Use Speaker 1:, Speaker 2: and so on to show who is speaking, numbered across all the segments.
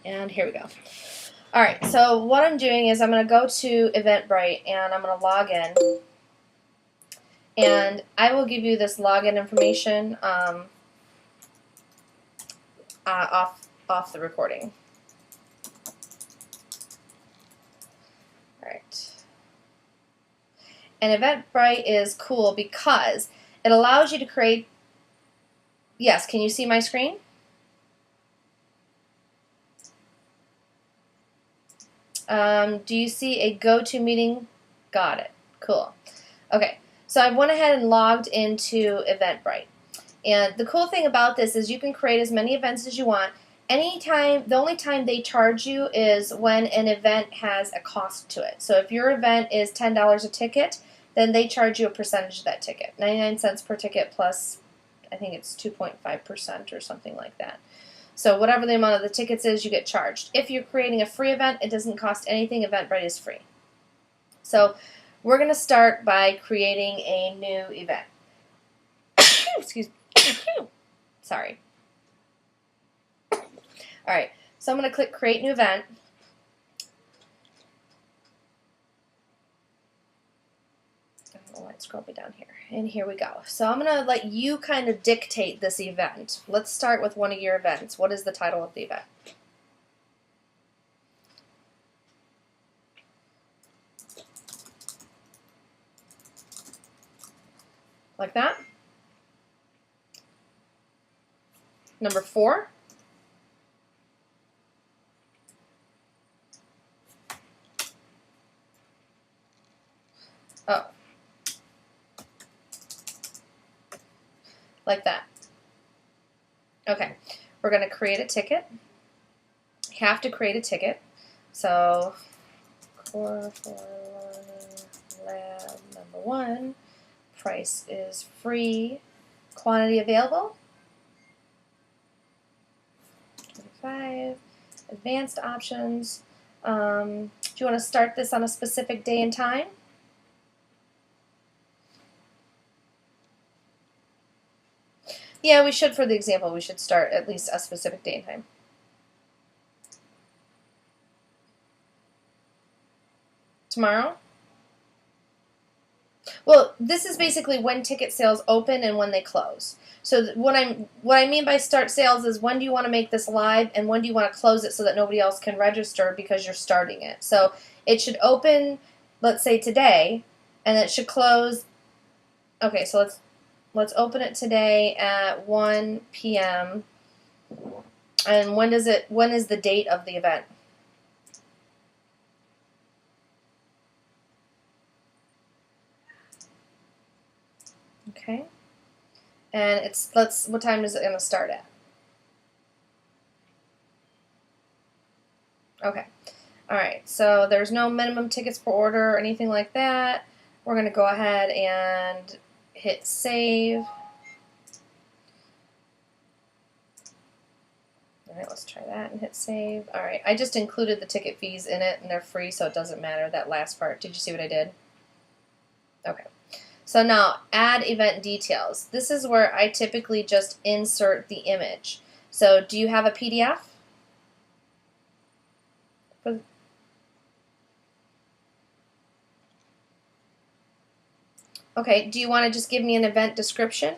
Speaker 1: And here we go. All right, so what I'm doing is I'm going to go to Eventbrite and I'm going to log in. And I will give you this login information off the recording. All right. And Eventbrite is cool because it allows you to create. Yes, can you see my screen? Do you see a GoToMeeting? Got it. Cool. Okay, so I went ahead and logged into Eventbrite. And the cool thing about this is you can create as many events as you want. Anytime, the only time they charge you is when an event has a cost to it. So if your event is $10 a ticket, then they charge you a percentage of that ticket. 99 cents per ticket plus, I think it's 2.5% or something like that. So whatever the amount of the tickets is, you get charged. If you're creating a free event, it doesn't cost anything. Eventbrite is free. So we're going to start by creating a new event. Excuse me. Sorry. All right. So I'm going to click Create New Event. I don't know why it's scrolled me down here. And here we go. So I'm going to let you kind of dictate this event. Let's start with one of your events. What is the title of the event? Like that? Number 4. Oh. Like that. Okay, we're going to create a ticket. You have to create a ticket. So, core for lab number 1. Price is free. Quantity available. 25. Advanced options. Do you want to start this on a specific day and time? Yeah, we should, for the example, we should start at least a specific day and time. Tomorrow? Well, this is basically when ticket sales open and when they close. So what I mean by start sales is when do you want to make this live and when do you want to close it so that nobody else can register because you're starting it. So it should open, let's say today, and it should close. Okay, so let's open it today at 1 p.m. And when is the date of the event? Okay. And what time is it going to start at? Okay. All right. So there's no minimum tickets per order or anything like that. We're going to go ahead and hit save. All right, let's try that and hit save. All right, I just included the ticket fees in it, and they're free, so it doesn't matter, that last part. Did you see what I did? Okay. So now, add event details. This is where I typically just insert the image. So do you have a PDF? Okay, do you want to just give me an event description?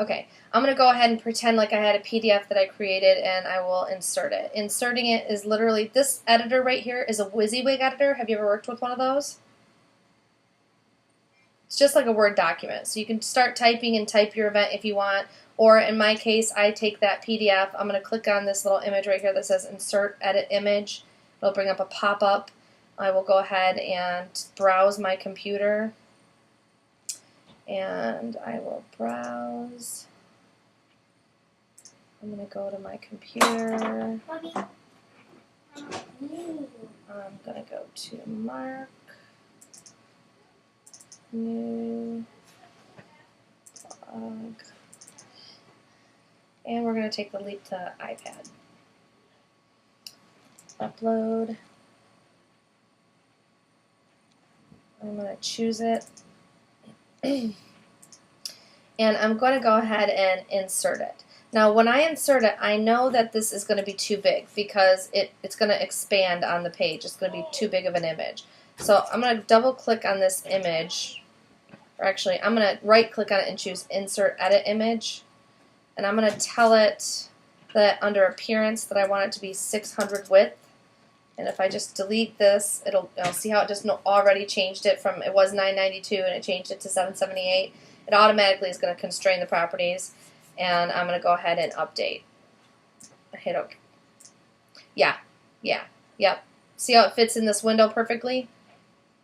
Speaker 1: Okay, I'm going to go ahead and pretend like I had a PDF that I created and I will insert it. Inserting it is literally, this editor right here is a WYSIWYG editor. Have you ever worked with one of those? It's just like a Word document. So you can start typing and type your event if you want, or in my case, I take that PDF. I'm going to click on this little image right here that says Insert Edit Image. It'll bring up a pop-up. I will go ahead and browse my computer. And I will browse. I'm going to go to my computer. I'm going to go to Mark. New blog. And we're going to take the leap to iPad. Upload. I'm going to choose it. and I'm going to go ahead and insert it. Now when I insert it, I know that this is going to be too big because it's going to expand on the page. It's going to be too big of an image. So I'm going to double click on this image, or actually I'm going to right click on it and choose Insert Edit Image, and I'm going to tell it that under Appearance that I want it to be 600 width. And if I just delete this, I'll see how it just already changed it from, it was 992 and it changed it to 778. It automatically is going to constrain the properties, and I'm going to go ahead and update. I hit OK. Yeah, yep. See how it fits in this window perfectly?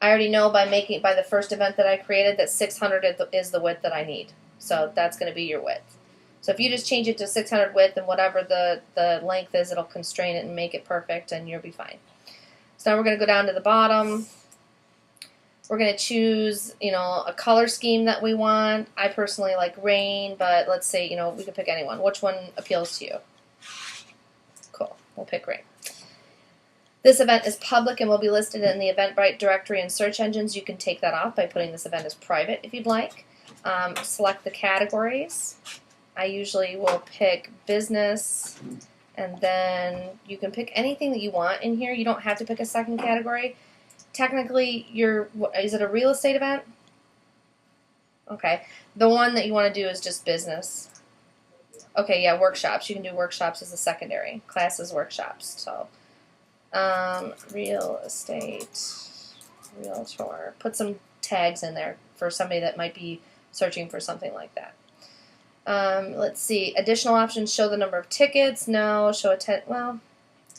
Speaker 1: I already know by the first event that I created that 600 is the width that I need. So that's going to be your width. So if you just change it to 600 width and whatever the length is, it'll constrain it and make it perfect, and you'll be fine. So now we're going to go down to the bottom. We're going to choose, a color scheme that we want. I personally like rain, but let's say, we can pick anyone. Which one appeals to you? Cool. We'll pick rain. This event is public and will be listed in the Eventbrite directory and search engines. You can take that off by putting this event as private if you'd like. Select the categories. I usually will pick business, and then you can pick anything that you want in here. You don't have to pick a second category. Technically, is it a real estate event? Okay. The one that you want to do is just business. Okay, yeah, workshops. You can do workshops as a secondary. Classes, workshops. So, real estate, realtor. Put some tags in there for somebody that might be searching for something like that. Let's see. Additional options, show the number of tickets. No. Show well,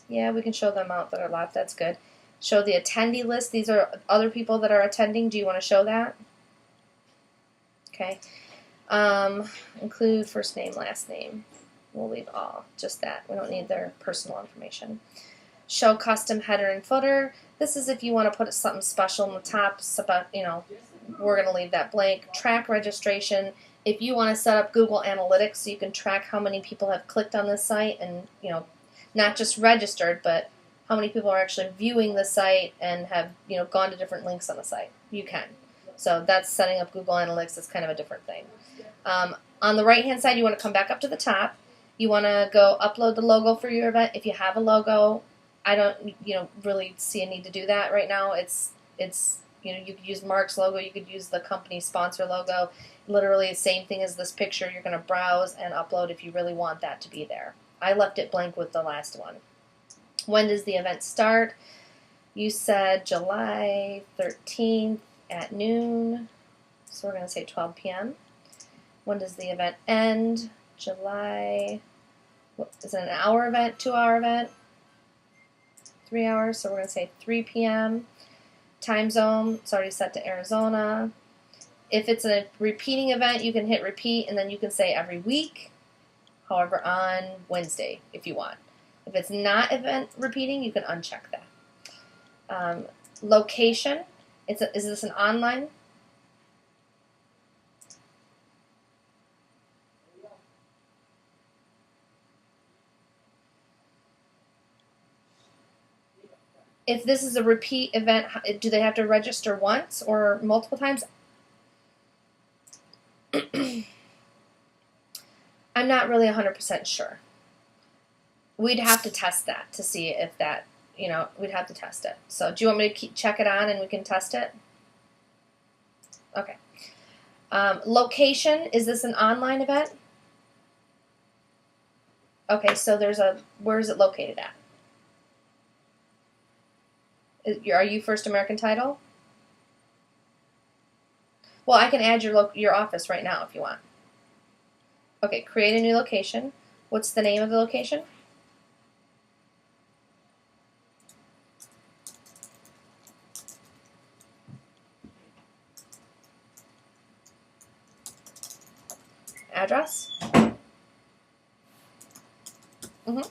Speaker 1: yeah, we can show them out that are left. That's good. Show the attendee list. These are other people that are attending. Do you want to show that? Okay. Include first name, last name. We'll leave all. Just that. We don't need their personal information. Show custom header and footer. This is if you want to put something special in the top. We're going to leave that blank. Track registration. If you want to set up Google Analytics so you can track how many people have clicked on this site and, not just registered, but how many people are actually viewing the site and have, gone to different links on the site. You can. So that's setting up Google Analytics. It's kind of a different thing. On the right-hand side, you want to come back up to the top. You want to go upload the logo for your event. If you have a logo, I don't, really see a need to do that right now. You could use Mark's logo. You could use the company sponsor logo. Literally the same thing as this picture. You're going to browse and upload if you really want that to be there. I left it blank with the last one. When does the event start? You said July 13th at noon. So we're going to say 12 p.m. When does the event end? July, is it an hour event, 2-hour event? 3 hours, so we're going to say 3 p.m. Time zone, it's already set to Arizona. If it's a repeating event, you can hit repeat, and then you can say every week, however, on Wednesday if you want. If it's not event repeating, you can uncheck that. Location, is this an online? If this is a repeat event, do they have to register once or multiple times? I'm not really 100% sure. We'd have to test that to see if that, we'd have to test it. So do you want me to check it on and we can test it? Okay. Location, is this an online event? Okay, so where is it located at? Are you First American Title? Well, I can add your office right now if you want. Okay, create a new location. What's the name of the location? Address? Mm-hmm.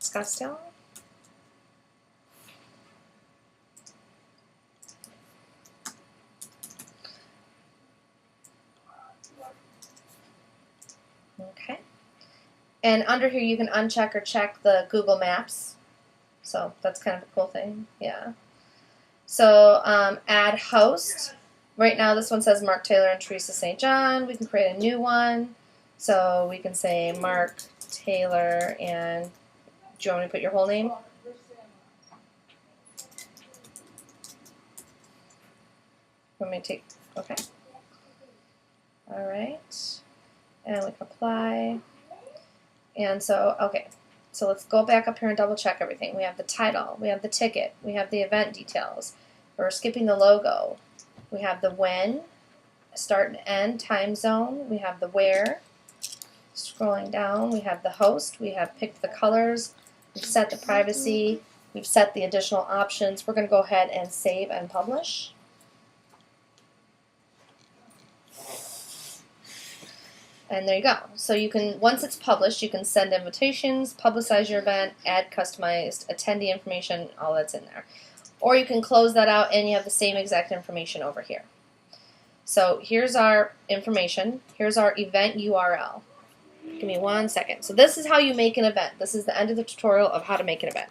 Speaker 1: Scottsdale? Okay. And under here you can uncheck or check the Google Maps. So that's kind of a cool thing. Yeah. So add host. Right now this one says Mark Taylor and Teresa St. John. We can create a new one. So we can say Mark Taylor and, do you want me to put your whole name? Let me take, okay. All right. And we can apply. And so, okay. So let's go back up here and double check everything. We have the title, we have the ticket, we have the event details. We're skipping the logo. We have the when, start and end, time zone. We have the where. Scrolling down, we have the host. We have picked the colors. We've set the privacy. We've set the additional options. We're going to go ahead and save and publish. And there you go. So you can, once it's published, you can send invitations, publicize your event, add customized attendee information, all that's in there. Or you can close that out and you have the same exact information over here. So here's our information. Here's our event URL. Give me 1 second. So this is how you make an event. This is the end of the tutorial of how to make an event.